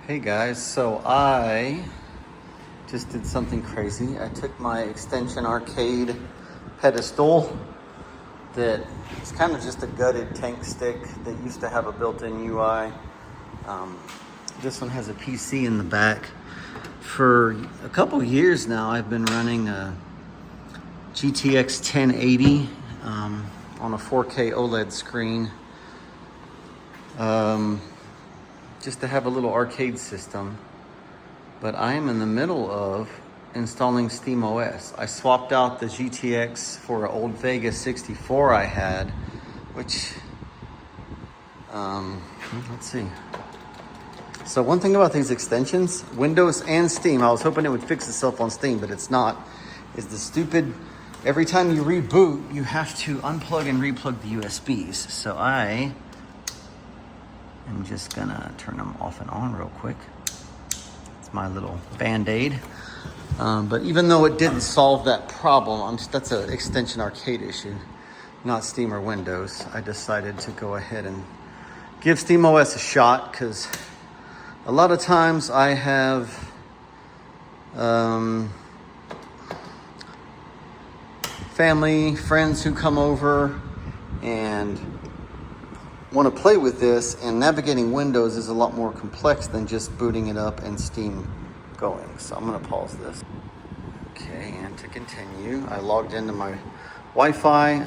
Hey guys, so I just did something crazy. I took my XArcade pedestal that is kind of just a gutted tank stick that used to have a built-in UI. This one has a PC in the back. For a couple years now, I've been running a GTX 1080 on a 4K OLED screen. Just to have a little arcade system, but I am in the middle of installing SteamOS. I swapped out the GTX for an old Vega 64 I had, which, let's see. So one thing about these extensions, Windows and Steam, I was hoping it would fix itself on Steam, but it's not, is the stupid, every time you reboot, you have to unplug and replug the USBs. So I'm just gonna turn them off and on real quick. It's my little Band-Aid. But even though it didn't solve that problem, that's an XArcade issue, not Steam or Windows. I decided to go ahead and give SteamOS a shot because a lot of times I have family, friends who come over and want to play with this, and navigating Windows is a lot more complex than just booting it up and Steam going. So I'm going to pause this. Okay, and to continue, I logged into my Wi-Fi.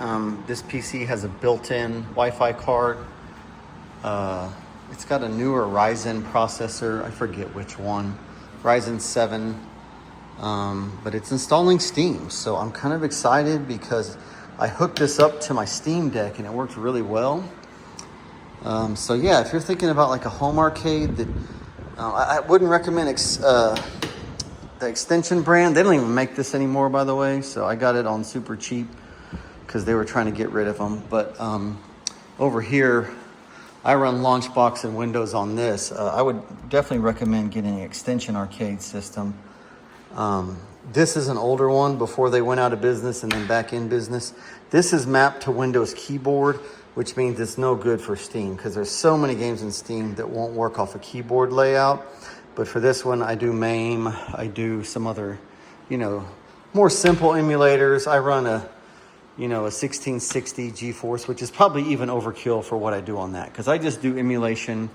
This PC has a built-in Wi-Fi card. It's got a newer Ryzen processor. I forget which one. Ryzen 7. But it's installing Steam. So I'm kind of excited because I hooked this up to my Steam Deck and it worked really well. So yeah, if you're thinking about like a home arcade, that I wouldn't recommend the extension brand. They don't even make this anymore, by the way. So I got it on super cheap because they were trying to get rid of them. But over here, I run Launchbox and Windows on this. I would definitely recommend getting an XArcade system. This is an older one before they went out of business and then back in business. This is mapped to Windows keyboard, which means it's no good for Steam because there's so many games in Steam that won't work off a keyboard layout. But for this one, I do MAME, I do some other, more simple emulators. I run a 1660 GeForce, which is probably even overkill for what I do on that because I just do emulation.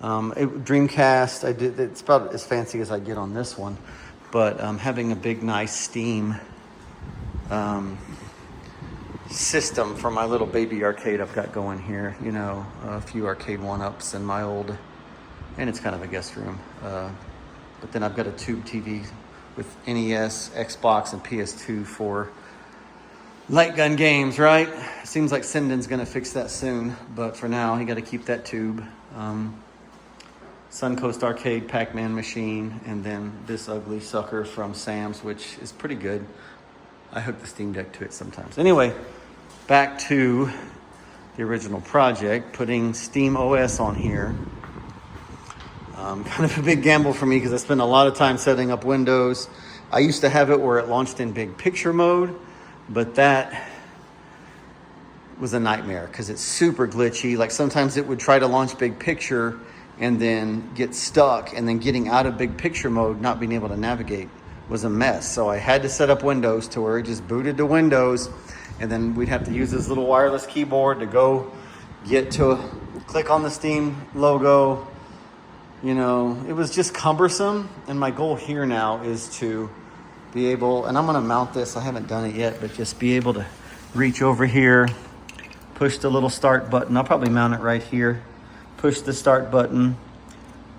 Dreamcast, it's about as fancy as I get on this one. But having a big, nice Steam system for my little baby arcade I've got going here, a few arcade one-ups in my old, and it's kind of a guest room. But then I've got a tube TV with NES, Xbox, and PS2 for light gun games, right? Seems like Sendin's gonna fix that soon, but for now, you gotta keep that tube. Suncoast Arcade Pac-Man machine, and then this ugly sucker from Sam's, which is pretty good. I hook the Steam Deck to it sometimes. Anyway, back to the original project, putting SteamOS on here. Kind of a big gamble for me because I spent a lot of time setting up Windows. I used to have it where it launched in big picture mode, but that was a nightmare because it's super glitchy. Like sometimes it would try to launch big picture and then get stuck, and then getting out of big picture mode, not being able to navigate was a mess. So I had to set up Windows to where it just booted to Windows, and then we'd have to use this little wireless keyboard to go click on the Steam logo. It was just cumbersome. And my goal here now is to be able, and I'm gonna mount this, I haven't done it yet, but just be able to reach over here, push the little start button. I'll probably mount it right here. Push the start button,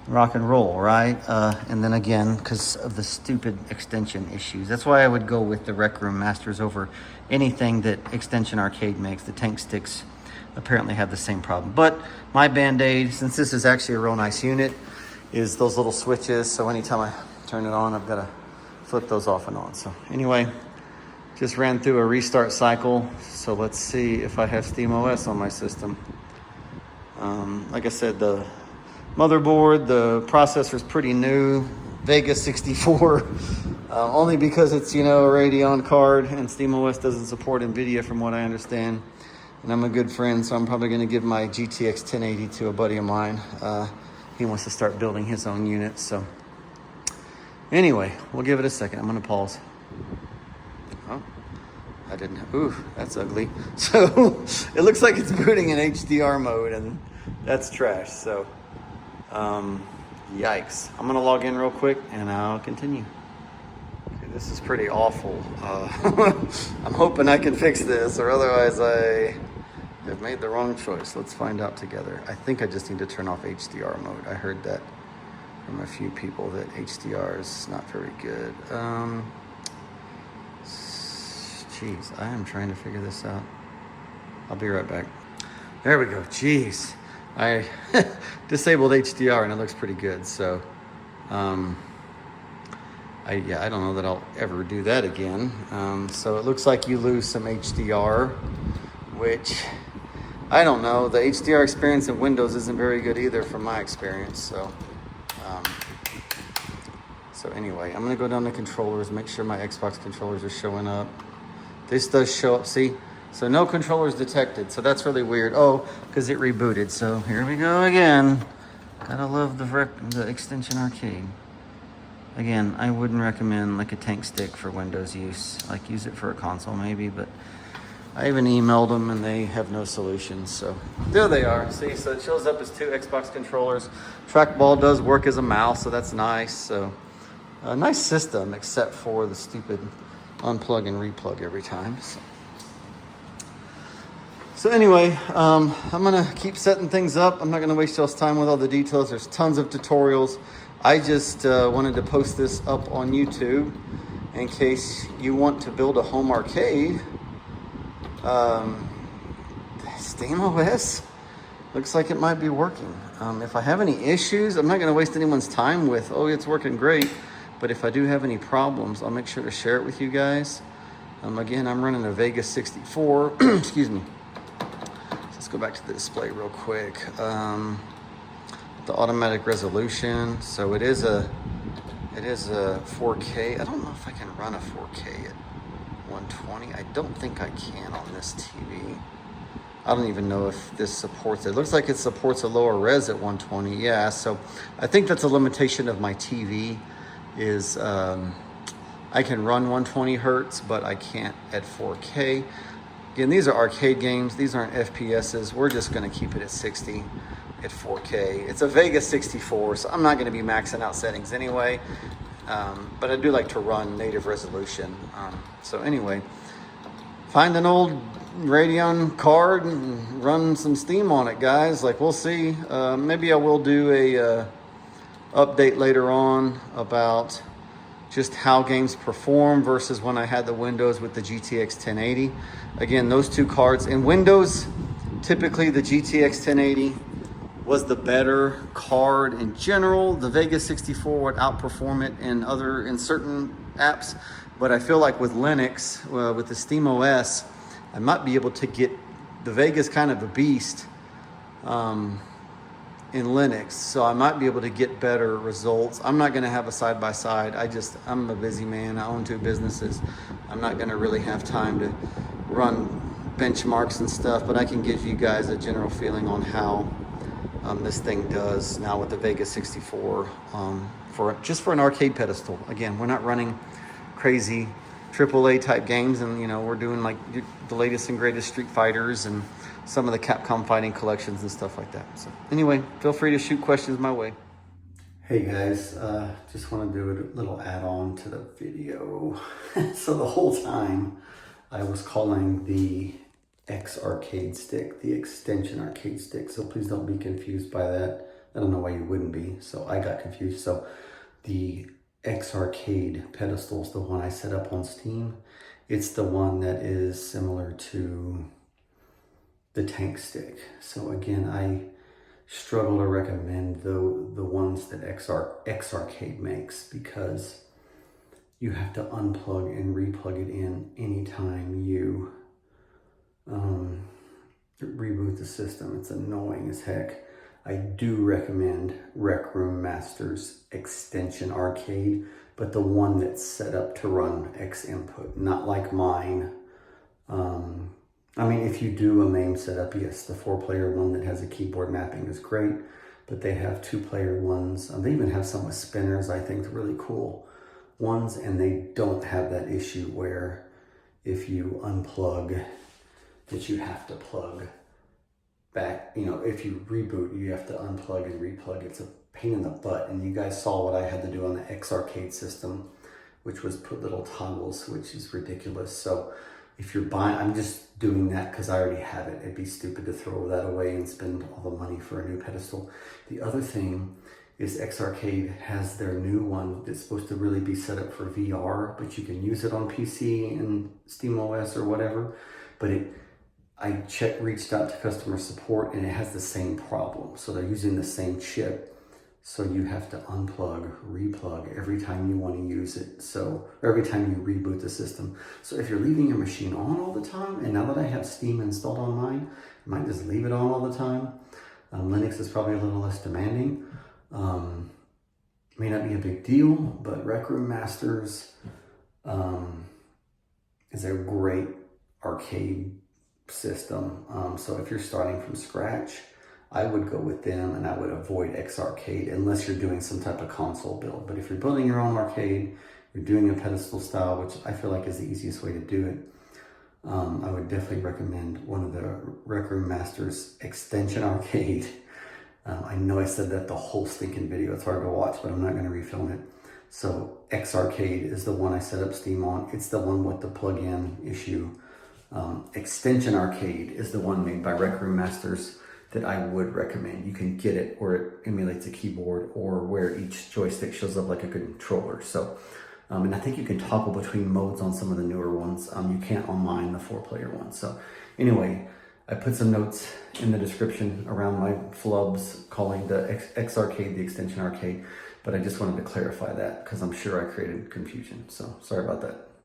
rock and roll, right? And then again, because of the stupid extension issues. That's why I would go with the recroommasters over anything that XArcade makes. The tank sticks apparently have the same problem. But my Band-Aid, since this is actually a real nice unit, is those little switches. So anytime I turn it on, I've got to flip those off and on. So anyway, just ran through a restart cycle. So let's see if I have SteamOS on my system. Like I said, the motherboard, the processor is pretty new. Vega 64, only because it's, a Radeon card, and SteamOS doesn't support NVIDIA from what I understand. And I'm a good friend, so I'm probably going to give my GTX 1080 to a buddy of mine. he wants to start building his own unit. So anyway, we'll give it a second. I'm gonna pause. Oh, I didn't, ooh, that's ugly. So it looks like it's booting in HDR mode, and that's trash. So yikes. I'm gonna log in real quick and I'll continue. Okay, this is pretty awful. I'm hoping I can fix this, or otherwise I have made the wrong choice. Let's find out together. I think I just need to turn off HDR mode. I heard that from a few people that HDR is not very good. Jeez, I am trying to figure this out. I'll be right back. There we go. Jeez, I disabled HDR and it looks pretty good. So, I don't know that I'll ever do that again. So it looks like you lose some HDR, which I don't know. The HDR experience in Windows isn't very good either from my experience. So anyway, I'm gonna go down to controllers, make sure my Xbox controllers are showing up. This does show up, see? So no controllers detected, so that's really weird. Oh, because it rebooted. So here we go again. Gotta love the extension arcade. Again, I wouldn't recommend like a tank stick for Windows use. Like use it for a console maybe, but I even emailed them and they have no solutions. So there they are. See, so it shows up as 2 Xbox controllers. Trackball does work as a mouse, so that's nice. So a nice system, except for the stupid unplug and replug every time. So anyway, I'm gonna keep setting things up. I'm not gonna waste y'all's time with all the details. There's tons of tutorials. I just wanted to post this up on YouTube in case you want to build a home arcade. SteamOS looks like it might be working. If I have any issues, I'm not gonna waste anyone's time with, oh, it's working great. But if I do have any problems, I'll make sure to share it with you guys. Again, I'm running a Vega 64, excuse me. Let's go back to the display real quick. The automatic resolution. So it is a 4K. I don't know if I can run a 4K at 120. I don't think I can on this TV. I don't even know if this supports it. It looks like it supports a lower res at 120. Yeah, so I think that's a limitation of my TV. Is I can run 120 hertz, but I can't at 4K. Again, these are arcade games. These aren't FPSs. We're just gonna keep it at 60 at 4K. It's a Vega 64, so I'm not gonna be maxing out settings anyway. But I do like to run native resolution. So anyway, find an old Radeon card and run some Steam on it, guys. Like, we'll see. Maybe I will do a update later on about just how games perform versus when I had the Windows with the GTX 1080. Again, those 2 cards in Windows, typically the GTX 1080 was the better card in general. The Vega 64 would outperform it in certain apps, but I feel like with Linux, with the SteamOS, I might be able to get, the Vega's kind of a beast in Linux, so I might be able to get better results. I'm not gonna have a side-by-side. I'm a busy man. I own 2 businesses. I'm not gonna really have time to run benchmarks and stuff, but I can give you guys a general feeling on how this thing does now with the Vega 64 for an arcade pedestal. Again, we're not running crazy AAA type games, and we're doing like the latest and greatest Street Fighters and some of the Capcom fighting collections and stuff like that. So anyway, feel free to shoot questions my way. Hey guys, just want to do a little add-on to the video. So the whole time I was calling the XArcade stick the extension arcade stick, so please don't be confused by that. I don't know why you wouldn't be, so I got confused. So the XArcade pedestal is the one I set up on Steam. It's the one that is similar to the tank stick. So again, I struggle to recommend the ones that XArcade makes, because you have to unplug and replug it in anytime you reboot the system. It's annoying as heck. I do recommend recroommasters extension arcade, but the one that's set up to run X input, not like mine. I mean, if you do a MAME setup, yes, the 4-player one that has a keyboard mapping is great. but they have 2-player ones. They even have some with spinners, I think, really cool ones, and they don't have that issue where if you unplug, that you have to plug back. You know, if you reboot, you have to unplug and replug. It's a pain in the butt, and you guys saw what I had to do on the XArcade system, which was put little toggles, which is ridiculous. So if you're buying, I'm just doing that because I already have it. It'd be stupid to throw that away and spend all the money for a new pedestal. The other thing is XArcade has their new one that's supposed to really be set up for VR, but you can use it on PC and SteamOS or whatever. But I reached out to customer support, and it has the same problem. So they're using the same chip. So you have to unplug, replug every time you want to use it. So every time you reboot the system. So if you're leaving your machine on all the time, and now that I have Steam installed on mine, I might just leave it on all the time. Linux is probably a little less demanding. May not be a big deal, but recroommasters is a great arcade system. So if you're starting from scratch, I would go with them, and I would avoid XArcade unless you're doing some type of console build. But if you're building your own arcade, you're doing a pedestal style, which I feel like is the easiest way to do it, I would definitely recommend one of the recroommasters extension arcade. I know I said that the whole stinking video, it's hard to watch, but I'm not going to refilm it. So XArcade is the one I set up Steam on. It's the one with the plug-in issue. Extension Arcade is the one made by recroommasters that I would recommend. You can get it where it emulates a keyboard or where each joystick shows up like a controller. So, and I think you can toggle between modes on some of the newer ones. You can't on mine, the 4-player one. So anyway, I put some notes in the description around my flubs calling the XArcade the extension arcade, but I just wanted to clarify that because I'm sure I created confusion. So sorry about that.